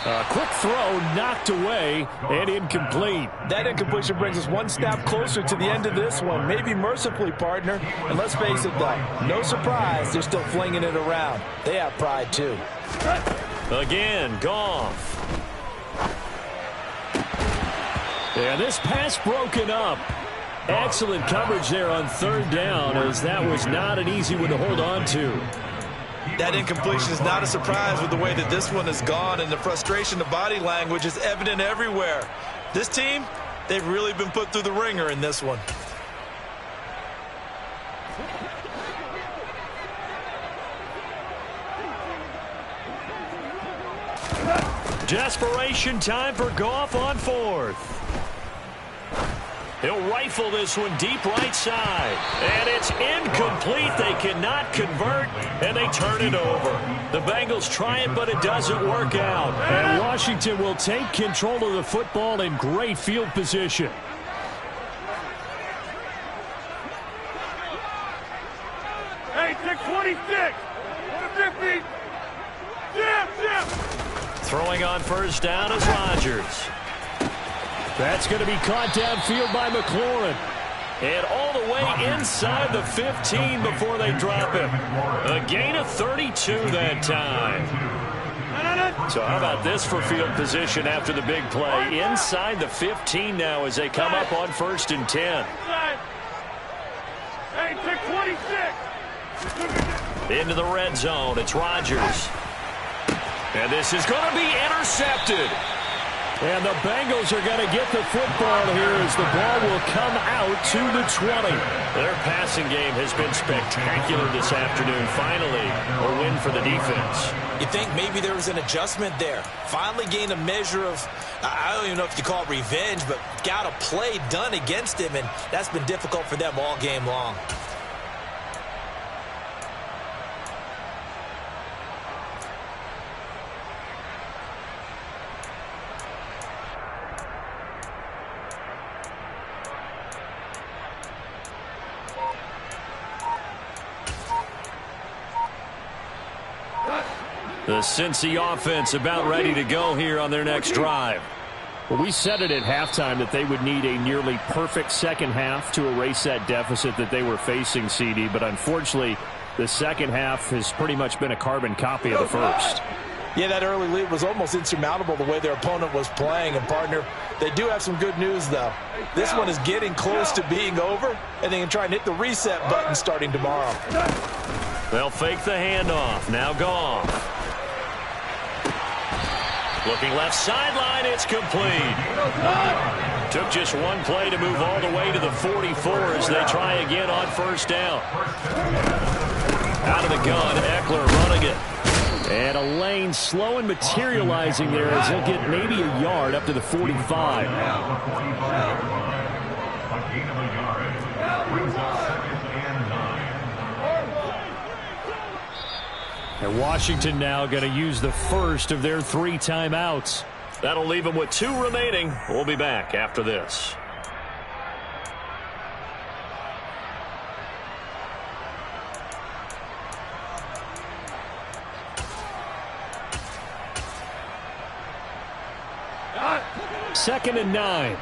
A quick throw knocked away and incomplete. That incompletion brings us one step closer to the end of this one. Maybe mercifully, partner. And let's face it, though, no surprise, they're still flinging it around. They have pride, too. Again, Goff. And this pass broken up. Excellent coverage there on 3rd down, as that was not an easy one to hold on to. That incompletion is not a surprise with the way that this one has gone, and the frustration, the body language is evident everywhere. This team, they've really been put through the ringer in this one. Desperation time for Goff on 4th. He'll rifle this one deep right side. And it's incomplete. They cannot convert, and they turn it over. The Bengals try it, but it doesn't work out. And Washington will take control of the football in great field position. Hey, take 26. 50. Jim. Throwing on 1st down is Rodgers. That's going to be caught downfield by McLaurin. And all the way inside the 15 before they drop him. A gain of 32 that time. So how about this for field position after the big play? Inside the 15 now as they come up on 1st and 10. Hey, take 26. Into the red zone. It's Rodgers. And this is going to be intercepted. And the Bengals are going to get the football here as the ball will come out to the 20. Their passing game has been spectacular this afternoon. Finally, a win for the defense. You think maybe there was an adjustment there. Finally gained a measure of, I don't even know if you call it revenge, but got a play done against him, and that's been difficult for them all game long. The Cincy offense about ready to go here on their next drive. Well, we said it at halftime that they would need a nearly perfect second half to erase that deficit that they were facing, CD. But unfortunately, the second half has pretty much been a carbon copy of the first. Yeah, that early lead was almost insurmountable the way their opponent was playing. And, partner, they do have some good news, though. This one is getting close to being over, and they can try and hit the reset button starting tomorrow. They'll fake the handoff. Now Goff. Looking left sideline, it's complete. Took just one play to move all the way to the 44 as they try again on first down. Out of the gun, Eckler running it. And a lane slow and materializing there as he'll get maybe a yard up to the 45. And Washington now going to use the first of their 3 timeouts. That'll leave them with 2 remaining. We'll be back after this. Second and 9.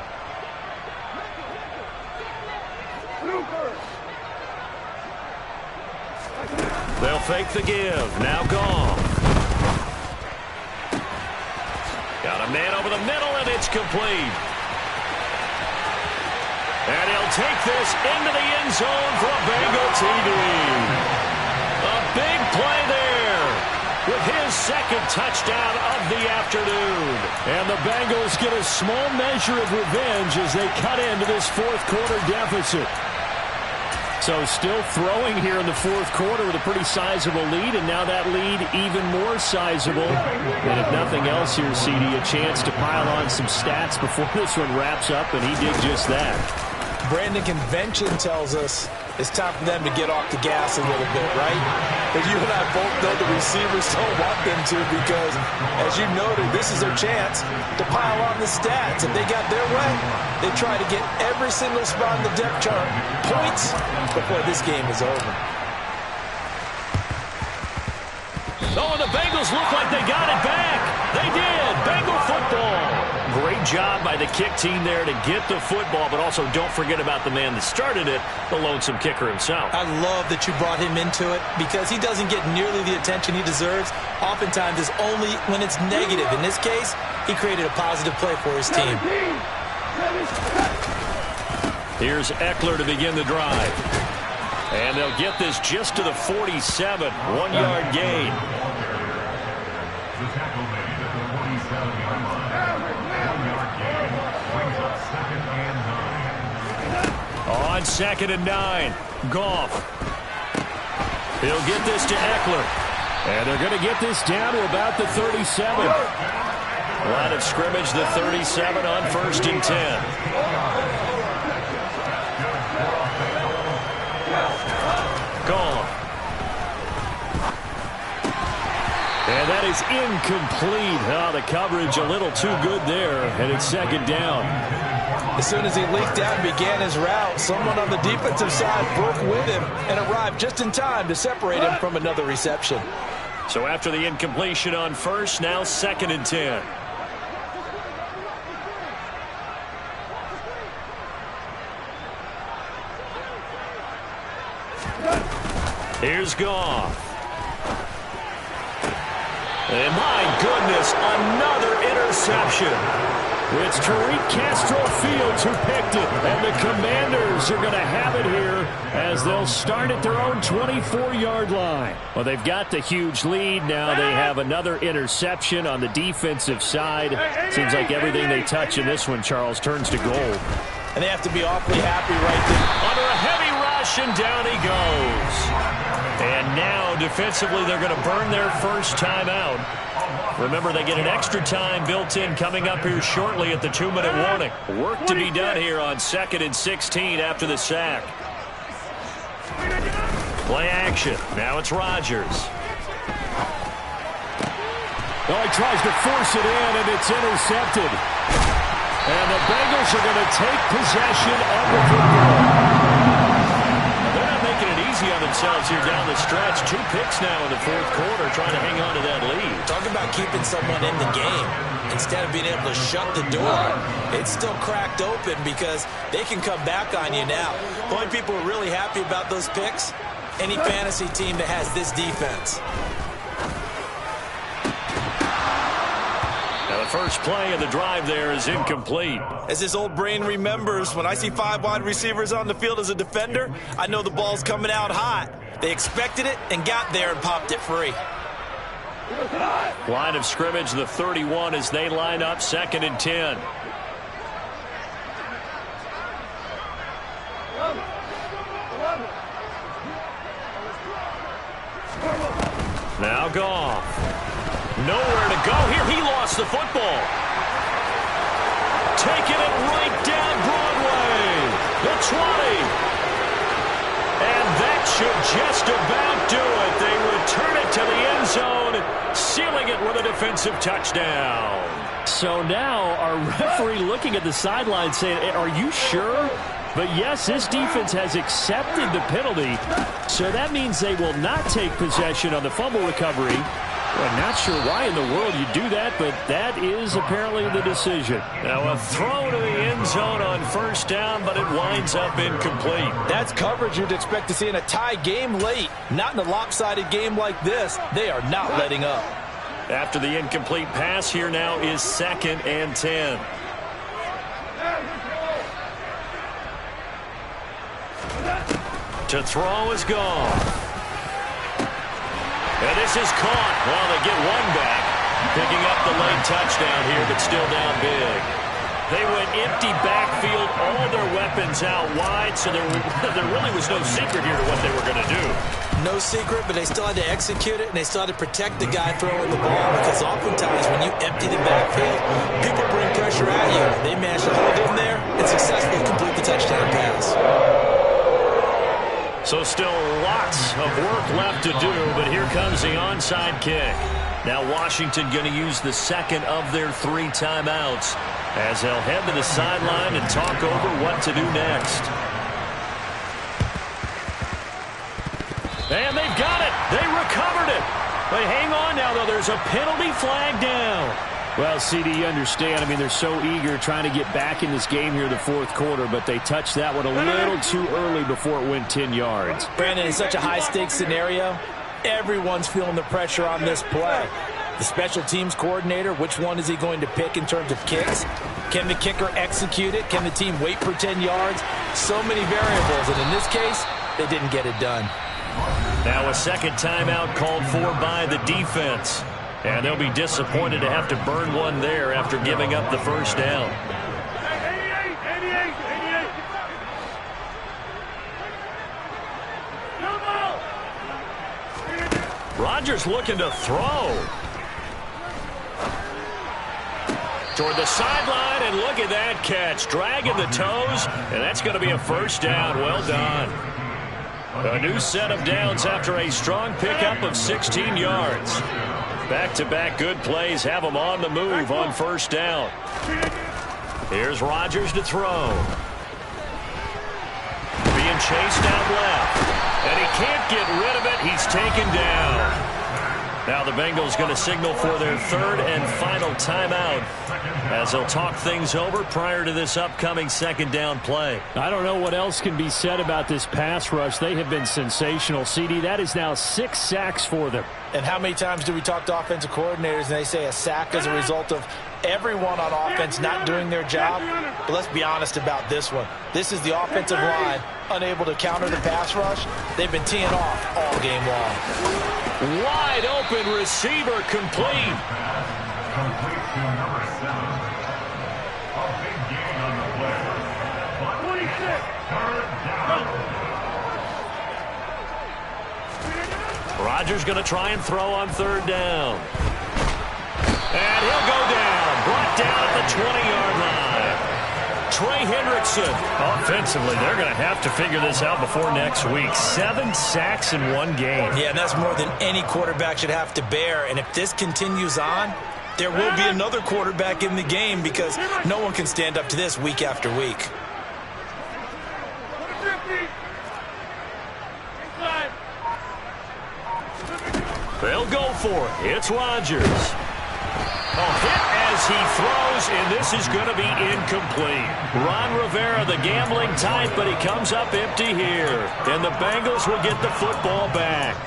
They'll fake the give. Now Goff. Got a man over the middle, and it's complete. And he'll take this into the end zone for a Bengal TD. A big play there with his second touchdown of the afternoon. And the Bengals get a small measure of revenge as they cut into this fourth quarter deficit. So still throwing here in the fourth quarter with a pretty sizable lead, and now that lead even more sizable. And if nothing else here, CD, a chance to pile on some stats before this one wraps up, and he did just that. Brandon, convention tells us it's time for them to get off the gas a little bit, right? But you and I both know the receivers don't want them to because, as you noted, this is their chance to pile on the stats. If they got their way, they try to get every single spot in the depth chart points before this game is over. Oh, the Bengals look like they got it back. They did. Bengal football. Great job by the kick team there to get the football, but also don't forget about the man that started it, the lonesome kicker himself. I love that you brought him into it because he doesn't get nearly the attention he deserves. Oftentimes it's only when it's negative. In this case, he created a positive play for his team. Here's Eckler to begin the drive. And they'll get this just to the 47, 1-yard gain. On second and 9, Goff. He'll get this to Eckler. And they're going to get this down to about the 37. Line of scrimmage, the 37 on first and 10. Goff. And that is incomplete. Oh, the coverage a little too good there, and it's second down. As soon as he leaked out and began his route, someone on the defensive side broke with him and arrived just in time to separate him from another reception. So after the incompletion on first, now second and 10. Here's Goff. And my goodness, another interception. It's Tariq Castro Fields who picked it, and the Commanders are going to have it here as they'll start at their own 24-yard line. Well, they've got the huge lead. Now they have another interception on the defensive side. Seems like everything they touch in this one, Charles, turns to gold. And they have to be awfully happy right there. Under a heavy rush, and down he goes. And now, defensively, they're going to burn their first time out. Remember, they get an extra time built in coming up here shortly at the 2-minute warning. Work to be done here on second and 16 after the sack. Play action. Now it's Rodgers. Oh, he tries to force it in, and it's intercepted. And the Bengals are going to take possession of the football. They're not making it easy on themselves here down the stretch. stretch. 2 picks now in the fourth quarter, trying to hang on to that lead. Talk about keeping someone in the game. Instead of being able to shut the door, it's still cracked open because they can come back on you now. The only people who are really happy about those picks, any fantasy team that has this defense. Now the first play of the drive there is incomplete. As this old brain remembers, when I see 5 wide receivers on the field as a defender, I know the ball's coming out hot. They expected it and got there and popped it free. Line of scrimmage, the 31 as they line up, 2nd and 10. Now Goff. Nowhere to go here. He lost the football. Taking it right down Broadway. The 20. And that should just about do it. They return it to the end zone, sealing it with a defensive touchdown. So now our referee looking at the sideline saying, are you sure? But yes, this defense has accepted the penalty, so that means they will not take possession on the fumble recovery. I'm not sure why in the world you do that, but that is apparently the decision. Now a throw to the end zone on 1st down, but it winds up incomplete. That's coverage you'd expect to see in a tie game late. Not in a lopsided game like this. They are not letting up. After the incomplete pass, here now is 2nd and 10. To throw is gone. And this is caught. Well, they get one back. Picking up the late touchdown here, but still down big. They went empty backfield, all their weapons out wide, so there really was no secret here to what they were going to do. No secret, but they still had to execute it, and they still had to protect the guy throwing the ball, because oftentimes when you empty the backfield, people bring pressure at you. They managed to hold in there and successfully complete the touchdown pass. So still lots of work left to do, but here comes the onside kick. Now Washington going to use the 2nd of their 3 timeouts as they'll head to the sideline and talk over what to do next. And they've got it. They recovered it. But hang on now, though. There's a penalty flag down. Well, CD, you understand. I mean, they're so eager trying to get back in this game here in the fourth quarter, but they touched that one a little too early before it went 10 yards. Brandon, in such a high-stakes scenario, everyone's feeling the pressure on this play. The special teams coordinator, which one is he going to pick in terms of kicks? Can the kicker execute it? Can the team wait for 10 yards? So many variables, and in this case, they didn't get it done. Now a 2nd timeout called for by the defense. And they'll be disappointed to have to burn one there after giving up the 1st down. 88. Rodgers looking to throw. Toward the sideline, and look at that catch. Dragging the toes, and that's going to be a 1st down. Well done. A new set of downs after a strong pickup of 16 yards. Back-to-back good plays have them on the move on 1st down. Here's Rodgers to throw. Being chased out left. And he can't get rid of it. He's taken down. Now the Bengals going to signal for their 3rd and final timeout as they'll talk things over prior to this upcoming 2nd down play. I don't know what else can be said about this pass rush. They have been sensational. CD, that is now 6 sacks for them. And how many times do we talk to offensive coordinators and they say a sack is a result of everyone on offense not doing their job? But let's be honest about this one. This is the offensive line unable to counter the pass rush. They've been teeing off all game long. Wide open receiver complete. Complete to number 7. A big gain on the play. 26. 3rd down. Rodgers going to try and throw on 3rd down. And he'll go down. Brought down at the 20-yard line. Trey Hendrickson. Offensively, they're going to have to figure this out before next week. 7 sacks in one game. Yeah, and that's more than any quarterback should have to bear. And if this continues on, there will be another quarterback in the game because no one can stand up to this week after week. for it. It's Rodgers. A hit as he throws, and this is going to be incomplete. Ron Rivera, the gambling type, but he comes up empty here. And the Bengals will get the football back.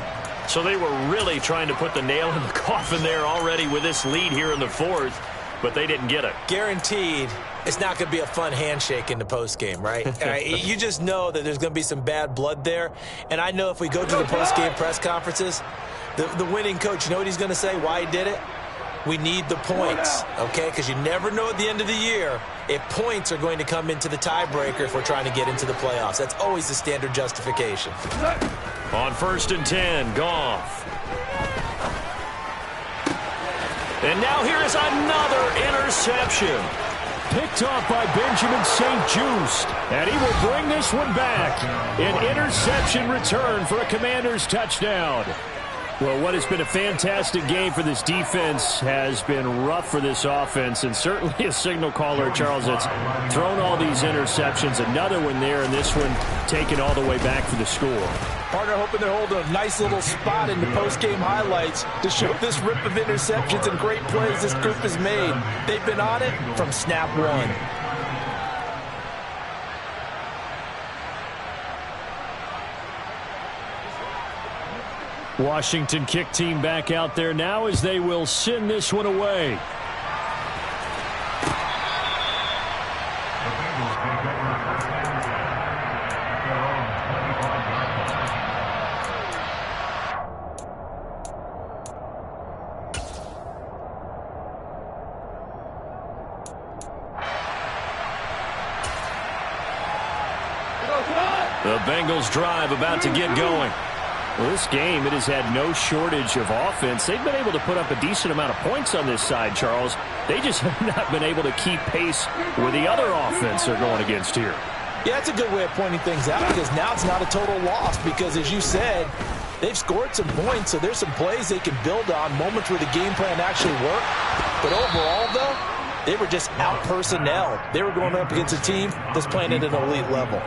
So they were really trying to put the nail in the coffin there already with this lead here in the fourth, but they didn't get it. Guaranteed it's not going to be a fun handshake in the postgame, right? You just know that there's going to be some bad blood there. And I know if we go to the postgame press conferences, the winning coach, you know what he's going to say, why he did it? We need the points, okay? Because you never know at the end of the year if points are going to come into the tiebreaker if we're trying to get into the playoffs. That's always the standard justification. On 1st and 10, Goff. And now here is another interception. Picked off by Benjamin St-Juste. And he will bring this one back. An interception return for a Commanders touchdown. Well, what has been a fantastic game for this defense has been rough for this offense, and certainly a signal caller, Charles, that's thrown all these interceptions. Another one there, and this one taken all the way back for the score. Partner hoping to hold a nice little spot in the post-game highlights to show this rip of interceptions and great plays this group has made. They've been on it from snap one. Washington kick team back out there now as they will send this one away. The Bengals drive about to get going. Well, this game, it has had no shortage of offense. They've been able to put up a decent amount of points on this side, Charles. They just have not been able to keep pace with the other offense they're going against here. Yeah, that's a good way of pointing things out because now it's not a total loss because, as you said, they've scored some points, so there's some plays they can build on, moments where the game plan actually worked. But overall, though, they were just out-personnel. They were going up against a team that's playing at an elite level.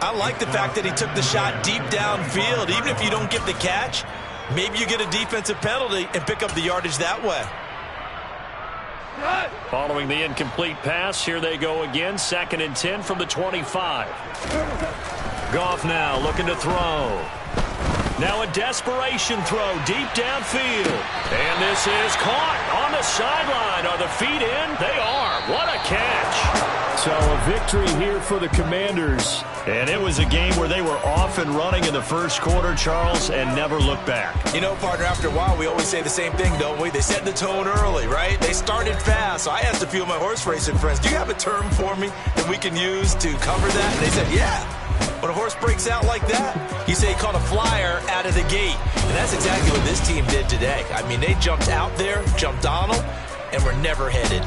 I like the fact that he took the shot deep downfield. Even if you don't get the catch, maybe you get a defensive penalty and pick up the yardage that way. Following the incomplete pass, here they go again. 2nd and 10 from the 25. Goff now looking to throw. Now a desperation throw deep downfield. And this is caught on the sideline. Are the feet in? They are. What a catch. So a victory here for the Commanders. And it was a game where they were off and running in the first quarter, Charles, and never looked back. You know, partner, after a while, we always say the same thing, don't we? They set the tone early, right? They started fast. So I asked a few of my horse racing friends, do you have a term for me that we can use to cover that? And they said, yeah. When a horse breaks out like that, you say he caught a flyer out of the gate. And that's exactly what this team did today. I mean, they jumped out there, jumped on them, and were never headed.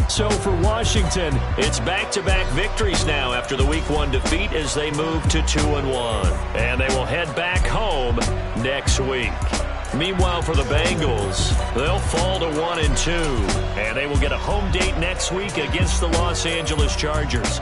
So for Washington, it's back-to-back victories now after the Week 1 defeat as they move to 2-1. And they will head back home next week. Meanwhile, for the Bengals, they'll fall to 1-2. And they will get a home date next week against the Los Angeles Chargers.